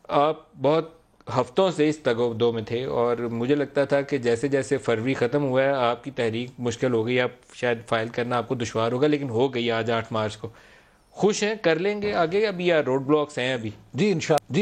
آپ بہت ہفتوں سے اس تگ و دو میں تھے اور مجھے لگتا تھا کہ جیسے جیسے فروری ختم ہوا ہے آپ کی تحریک مشکل ہو گئی، آپ شاید فائل کرنا آپ کو دشوار ہوگا، لیکن ہو گئی آج 8 مارچ کو۔ خوش ہیں، کر لیں گے آگے ابھی یا روڈ بلاکس ہیں ابھی؟ جی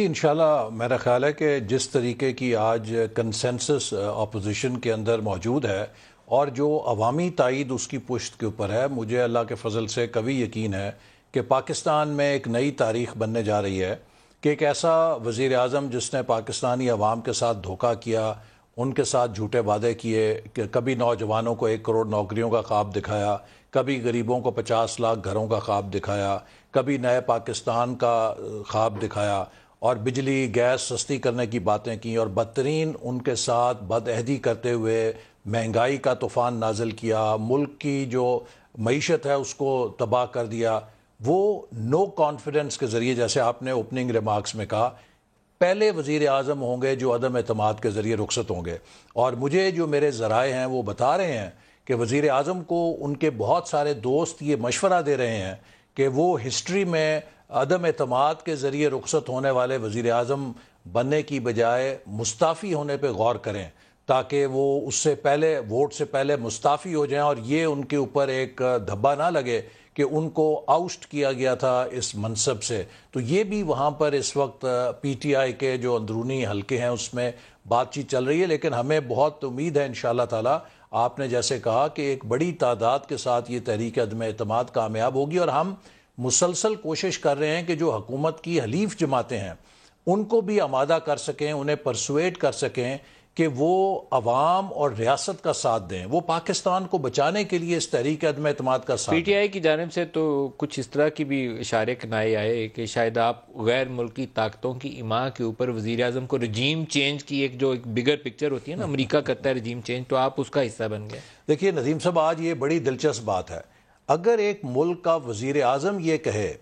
انشاءاللہ میرا خیال ہے کہ جس طریقے کی آج کنسنسس اپوزیشن کے اندر موجود ہے اور جو عوامی تائید اس کی پشت کے اوپر ہے، مجھے اللہ کے فضل سے قوی یقین ہے کہ پاکستان میں ایک نئی تاریخ بننے جا رہی ہے کہ ایک ایسا وزیر اعظم جس نے پاکستانی عوام کے ساتھ دھوکہ کیا، ان کے ساتھ جھوٹے وعدے کیے کہ کبھی نوجوانوں کو 1 کروڑ نوکریوں کا خواب دکھایا، کبھی غریبوں کو 50 لاکھ گھروں کا خواب دکھایا، کبھی نئے پاکستان کا خواب دکھایا اور بجلی گیس سستی کرنے کی باتیں کی، اور بدترین ان کے ساتھ بدعہدی کرتے ہوئے مہنگائی کا طوفان نازل کیا، ملک کی جو معیشت ہے اس کو تباہ کر دیا۔ وہ نو کانفیڈنس کے ذریعے، جیسے آپ نے اوپننگ ریمارکس میں کہا، پہلے وزیر اعظم ہوں گے جو عدم اعتماد کے ذریعے رخصت ہوں گے۔ اور مجھے جو میرے ذرائع ہیں وہ بتا رہے ہیں کہ وزیر اعظم کو ان کے بہت سارے دوست یہ مشورہ دے رہے ہیں کہ وہ ہسٹری میں عدم اعتماد کے ذریعے رخصت ہونے والے وزیر اعظم بننے کی بجائے مستعفی ہونے پہ غور کریں، تاکہ وہ اس سے پہلے ووٹ سے پہلے مستعفی ہو جائیں اور یہ ان کے اوپر ایک دھبا نہ لگے کہ ان کو آؤسٹ کیا گیا تھا اس منصب سے۔ تو یہ بھی وہاں پر اس وقت پی ٹی آئی کے جو اندرونی حلقے ہیں اس میں بات چیت چل رہی ہے، لیکن ہمیں بہت امید ہے انشاءاللہ تعالی، آپ نے جیسے کہا کہ ایک بڑی تعداد کے ساتھ یہ تحریک عدم اعتماد کامیاب ہوگی، اور ہم مسلسل کوشش کر رہے ہیں کہ جو حکومت کی حلیف جماعتیں ہیں ان کو بھی آمادہ کر سکیں، انہیں پرسویٹ کر سکیں کہ وہ عوام اور ریاست کا ساتھ دیں، وہ پاکستان کو بچانے کے لیے اس تحریک عدم اعتماد کا ساتھ پی دیں۔ ٹی آئی کی جانب سے تو کچھ اس طرح کی بھی اشارے کنائے آئے کہ شاید آپ غیر ملکی طاقتوں کی ایما کے اوپر وزیر اعظم کو رجیم چینج کی ایک بگر پکچر ہوتی ہے نا، امریکہ کرتا ہے رجیم چینج، تو آپ اس کا حصہ بن گئے۔ دیکھیے ندیم صاحب، آج یہ بڑی دلچسپ بات ہے۔ اگر ایک ملک کا وزیر اعظم یہ کہے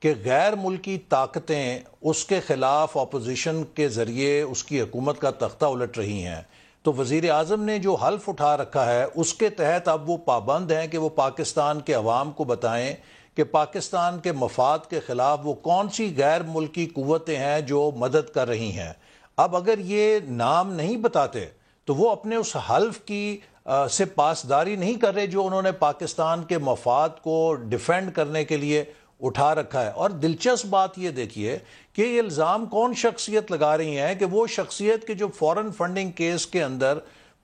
کہ غیر ملکی طاقتیں اس کے خلاف اپوزیشن کے ذریعے اس کی حکومت کا تختہ الٹ رہی ہیں، تو وزیر اعظم نے جو حلف اٹھا رکھا ہے اس کے تحت اب وہ پابند ہیں کہ وہ پاکستان کے عوام کو بتائیں کہ پاکستان کے مفاد کے خلاف وہ کون سی غیر ملکی قوتیں ہیں جو مدد کر رہی ہیں۔ اب اگر یہ نام نہیں بتاتے تو وہ اپنے اس حلف کی سے پاسداری نہیں کر رہے جو انہوں نے پاکستان کے مفاد کو ڈیفینڈ کرنے کے لیے اٹھا رکھا ہے۔ اور دلچسپ بات یہ دیکھیے کہ یہ الزام کون شخصیت لگا رہی ہیں کہ وہ شخصیت کے جو فورن فنڈنگ کیس کے اندر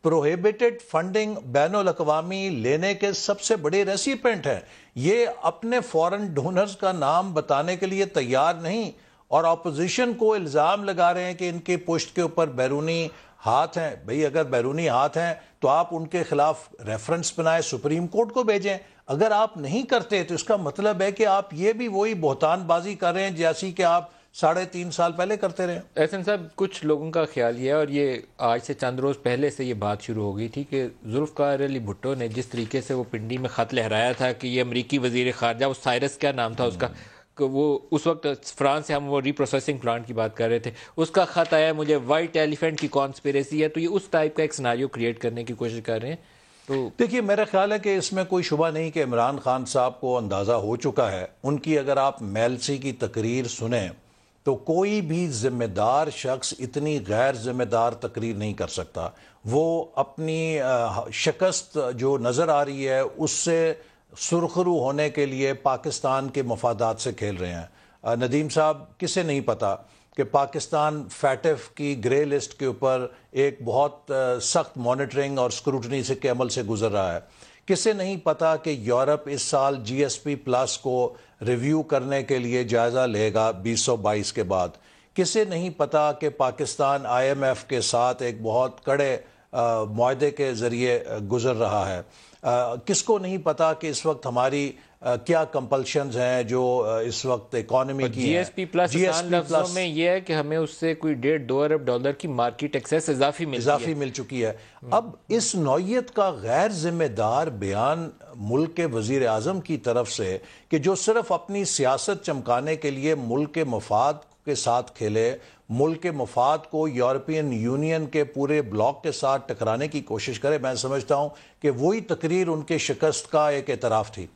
پروہیبیٹڈ فنڈنگ بین الاقوامی لینے کے سب سے بڑے ریسیپینٹ ہیں، یہ اپنے فورن ڈونرز کا نام بتانے کے لیے تیار نہیں، اور اپوزیشن کو الزام لگا رہے ہیں کہ ان کے پشت کے اوپر بیرونی ہاتھ ہیں۔ بھئی اگر بیرونی ہاتھ ہیں تو آپ ان کے خلاف ریفرنس بنائیں، سپریم کورٹ کو بھیجیں۔ اگر آپ نہیں کرتے تو اس کا مطلب ہے کہ آپ یہ بھی وہی بہتان بازی کر رہے ہیں جیسی کہ آپ 3.5 سال پہلے کرتے رہے۔ احسن صاحب، کچھ لوگوں کا خیال یہ ہے، اور یہ آج سے چند روز پہلے سے یہ بات شروع ہو گئی تھی، کہ ذوالفقار علی بھٹو نے جس طریقے سے وہ پنڈی میں خط لہرایا تھا کہ یہ امریکی وزیر خارجہ، وہ سائرس کیا نام تھا اس کا، کہ وہ اس وقت فرانس سے ہم وہ ری پروسیسنگ پلانٹ کی بات کر رہے تھے، اس کا خط آیا مجھے وائٹ ایلیفینٹ کی کانسپیریسی ہے، تو یہ اس ٹائپ کا ایک سناریو کریٹ کرنے کی کوشش کر رہے ہیں۔ تو دیکھیے میرا خیال ہے کہ اس میں کوئی شبہ نہیں کہ عمران خان صاحب کو اندازہ ہو چکا ہے۔ ان کی اگر آپ میلسی کی تقریر سنیں تو کوئی بھی ذمہ دار شخص اتنی غیر ذمہ دار تقریر نہیں کر سکتا۔ وہ اپنی شکست جو نظر آ رہی ہے اس سے سرخرو ہونے کے لیے پاکستان کے مفادات سے کھیل رہے ہیں۔ ندیم صاحب، کسے نہیں پتا کہ پاکستان فیٹف کی گرے لسٹ کے اوپر ایک بہت سخت مانیٹرنگ اور سکروٹنی سے کے عمل سے گزر رہا ہے؟ کسے نہیں پتا کہ یورپ اس سال جی ایس پی پلس کو ریویو کرنے کے لیے جائزہ لے گا 2022 کے بعد؟ کسے نہیں پتا کہ پاکستان آئی ایم ایف کے ساتھ ایک بہت کڑے معاہدے کے ذریعے گزر رہا ہے؟ کس کو نہیں پتا کہ اس وقت ہماری کیا کمپلشنز ہیں جو اس وقت اکانومی کی ہیں؟ جی ایس پی پلس آسان لفظوں میں یہ ہے کہ ہمیں اس سے کوئی $1.5-2 ارب کی مارکیٹ ایکسیس اضافی مل چکی ہے۔ اب اس نوعیت کا غیر ذمہ دار بیان ملک کے وزیر اعظم کی طرف سے، کہ جو صرف اپنی سیاست چمکانے کے لیے ملک کے مفاد کے ساتھ کھیلے، ملک کے مفاد کو یورپین یونین کے پورے بلاک کے ساتھ ٹکرانے کی کوشش کرے، میں سمجھتا ہوں کہ وہی تقریر ان کے شکست کا ایک اعتراف تھی۔